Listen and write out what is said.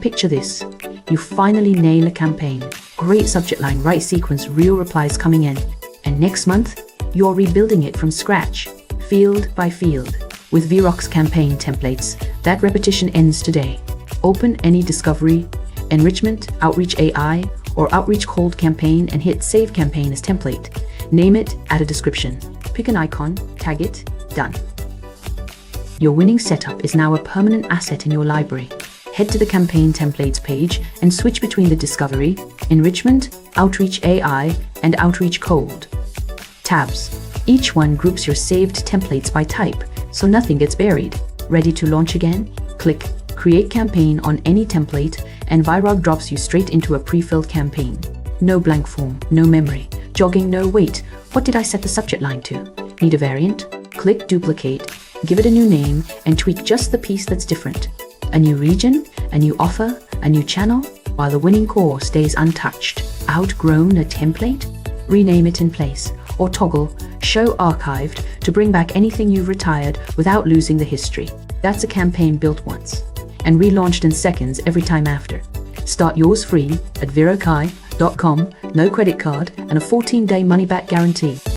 Picture this. You finally nail a campaign. Great subject line, right sequence, real replies coming in. And next month, you're rebuilding it from scratch, field by field. With Vyroq's campaign templates, that repetition ends today. Open any discovery, enrichment, outreach AI, or outreach cold campaign and hit save campaign as template. Name it, add a description. Pick an icon, tag it, done. Your winning setup is now a permanent asset in your library. Head to the campaign templates page and switch between the discovery, enrichment, outreach AI, and outreach cold tabs. Each one groups your saved templates by type, so nothing gets buried. Ready to launch again? Click Create Campaign on any template, and Vyroq drops you straight into a pre-filled campaign. No blank form, no memory, jogging, no wait. What did I set the subject line to? Need a variant? Click Duplicate, give it a new name, and tweak just the piece that's different. A new region, a new offer, a new channel, while the winning core stays untouched. Outgrown a template? Rename it in place, or toggle Show Archived to bring back anything you've retired without losing the history. That's a campaign built once and relaunched in seconds every time after. Start yours free at vyroq.com, no credit card, and a 14-day money-back guarantee.